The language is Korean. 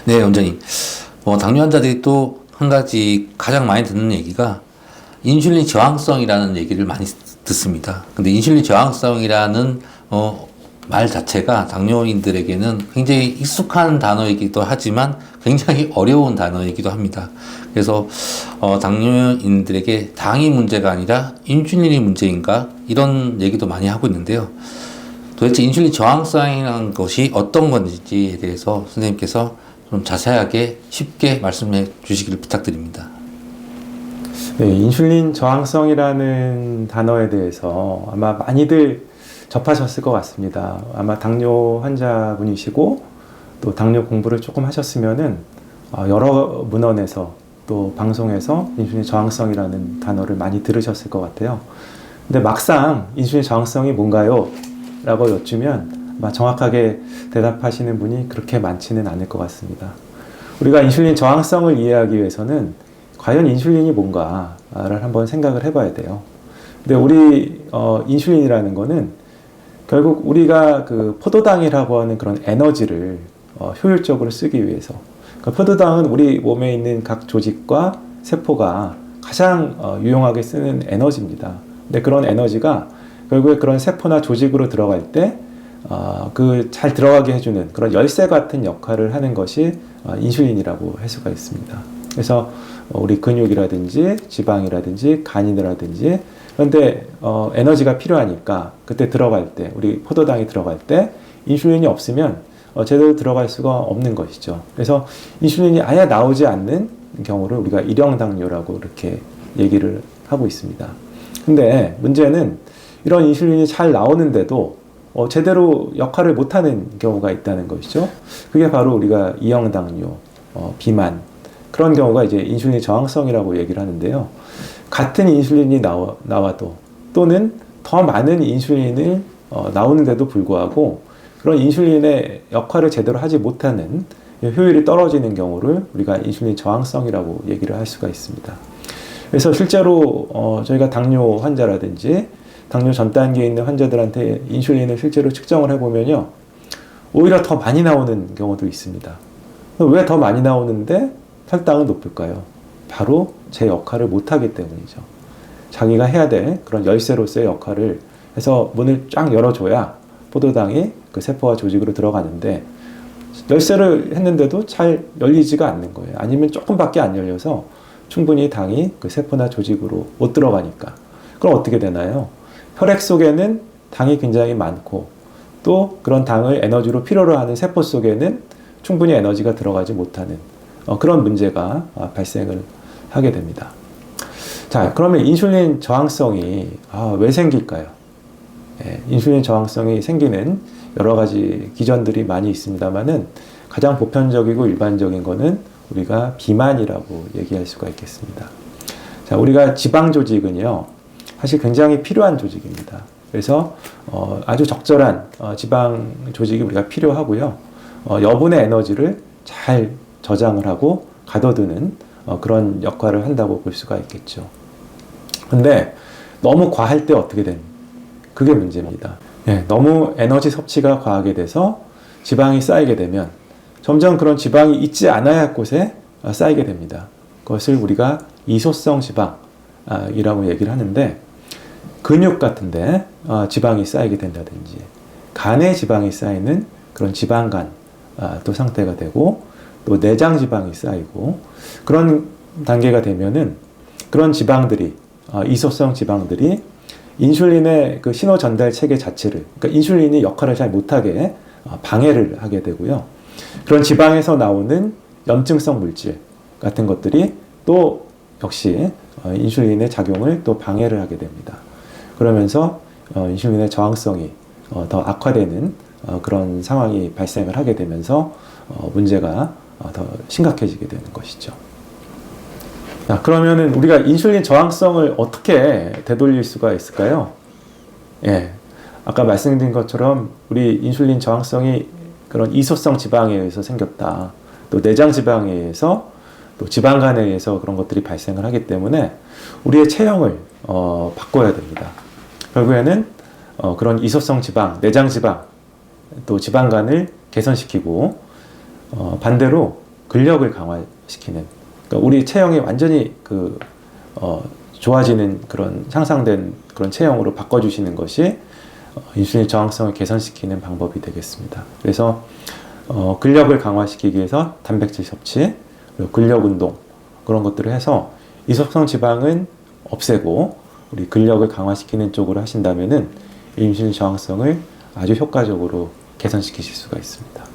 네, 원장님. 당뇨 환자들이 또 한 가지 가장 많이 듣는 얘기가 인슐린 저항성이라는 얘기를 많이 듣습니다. 근데 인슐린 저항성이라는 말 자체가 당뇨인들에게는 굉장히 익숙한 단어이기도 하지만 굉장히 어려운 단어이기도 합니다. 그래서 당뇨인들에게 당이 문제가 아니라 인슐린이 문제인가 이런 얘기도 많이 하고 있는데요. 도대체 인슐린 저항성이라는 것이 어떤 건지에 대해서 선생님께서 좀 자세하게 쉽게 말씀해 주시기를 부탁드립니다. 네, 인슐린 저항성이라는 단어에 대해서 아마 많이들 접하셨을 것 같습니다. 아마 당뇨 환자분이시고 또 당뇨 공부를 조금 하셨으면은 여러 문헌에서 또 방송에서 인슐린 저항성이라는 단어를 많이 들으셨을 것 같아요. 근데 막상 인슐린 저항성이 뭔가요? 라고 여쭈면 아마 정확하게 대답하시는 분이 그렇게 많지는 않을 것 같습니다. 우리가 인슐린 저항성을 이해하기 위해서는 과연 인슐린이 뭔가를 한번 생각을 해봐야 돼요. 근데 우리 인슐린이라는 거는 결국 우리가 그 포도당이라고 하는 그런 에너지를 효율적으로 쓰기 위해서, 그러니까 포도당은 우리 몸에 있는 각 조직과 세포가 가장 유용하게 쓰는 에너지입니다. 근데 그런 에너지가 결국에 그런 세포나 조직으로 들어갈 때 그 잘 들어가게 해주는 그런 열쇠 같은 역할을 하는 것이 인슐린이라고 할 수가 있습니다. 그래서 우리 근육이라든지 지방이라든지 간이라든지, 그런데 에너지가 필요하니까 그때 들어갈 때, 우리 포도당이 들어갈 때 인슐린이 없으면 제대로 들어갈 수가 없는 것이죠. 그래서 인슐린이 아예 나오지 않는 경우를 우리가 일형당뇨라고 이렇게 얘기를 하고 있습니다. 근데 문제는 이런 인슐린이 잘 나오는데도 제대로 역할을 못하는 경우가 있다는 것이죠. 그게 바로 우리가 이형당뇨, 비만, 그런 경우가 이제 인슐린 저항성이라고 얘기를 하는데요. 같은 인슐린이 나와도 또는 더 많은 인슐린을 나오는데도 불구하고 그런 인슐린의 역할을 제대로 하지 못하는 효율이 떨어지는 경우를 우리가 인슐린 저항성이라고 얘기를 할 수가 있습니다. 그래서 실제로 저희가 당뇨 환자라든지 당뇨 전 단계에 있는 환자들한테 인슐린을 실제로 측정을 해보면요, 오히려 더 많이 나오는 경우도 있습니다. 왜 더 많이 나오는데 혈당은 높을까요? 바로 제 역할을 못하기 때문이죠. 자기가 해야 될 그런 열쇠로서의 역할을 해서 문을 쫙 열어줘야 포도당이 그 세포와 조직으로 들어가는데, 열쇠를 했는데도 잘 열리지가 않는 거예요. 아니면 조금밖에 안 열려서 충분히 당이 그 세포나 조직으로 못 들어가니까. 그럼 어떻게 되나요? 혈액 속에는 당이 굉장히 많고 또 그런 당을 에너지로 필요로 하는 세포 속에는 충분히 에너지가 들어가지 못하는 그런 문제가 발생을 하게 됩니다. 자, 그러면 인슐린 저항성이 왜 생길까요? 인슐린 저항성이 생기는 여러 가지 기전들이 많이 있습니다만은 가장 보편적이고 일반적인 거는 우리가 비만이라고 얘기할 수가 있겠습니다. 자, 우리가 지방 조직은요, 사실 굉장히 필요한 조직입니다. 그래서 아주 적절한 지방 조직이 우리가 필요하고요. 여분의 에너지를 잘 저장을 하고 가둬두는 그런 역할을 한다고 볼 수가 있겠죠. 근데 너무 과할 때 어떻게 되는? 그게 문제입니다. 너무 에너지 섭취가 과하게 돼서 지방이 쌓이게 되면 점점 그런 지방이 있지 않아야 할 곳에 쌓이게 됩니다. 그것을 우리가 이소성 지방이라고 얘기를 하는데, 근육 같은데 지방이 쌓이게 된다든지, 간에 지방이 쌓이는 그런 지방간 또 상태가 되고, 또 내장 지방이 쌓이고, 그런 단계가 되면은 그런 지방들이 이소성 지방들이 인슐린의 그 신호 전달 체계 자체를, 그러니까 인슐린이 역할을 잘 못하게 방해를 하게 되고요. 그런 지방에서 나오는 염증성 물질 같은 것들이 또 역시 인슐린의 작용을 또 방해를 하게 됩니다. 그러면서 인슐린의 저항성이 더 악화되는 그런 상황이 발생을 하게 되면서 문제가 더 심각해지게 되는 것이죠. 자, 그러면은 우리가 인슐린 저항성을 어떻게 되돌릴 수가 있을까요? 아까 말씀드린 것처럼 우리 인슐린 저항성이 그런 이소성 지방에 의해서 생겼다. 또 내장 지방에 의해서, 또 지방간에 의해서 그런 것들이 발생을 하기 때문에 우리의 체형을 바꿔야 됩니다. 결국에는 그런 이소성 지방, 내장 지방, 또 지방간을 개선시키고 반대로 근력을 강화시키는, 그러니까 우리 체형이 완전히 좋아지는 그런 향상된 그런 체형으로 바꿔주시는 것이 인슐린 저항성을 개선시키는 방법이 되겠습니다. 그래서 근력을 강화시키기 위해서 단백질 섭취, 그리고 근력 운동 그런 것들을 해서 이속성 지방은 없애고 우리 근력을 강화시키는 쪽으로 하신다면은 인슐린 저항성을 아주 효과적으로 개선시키실 수가 있습니다.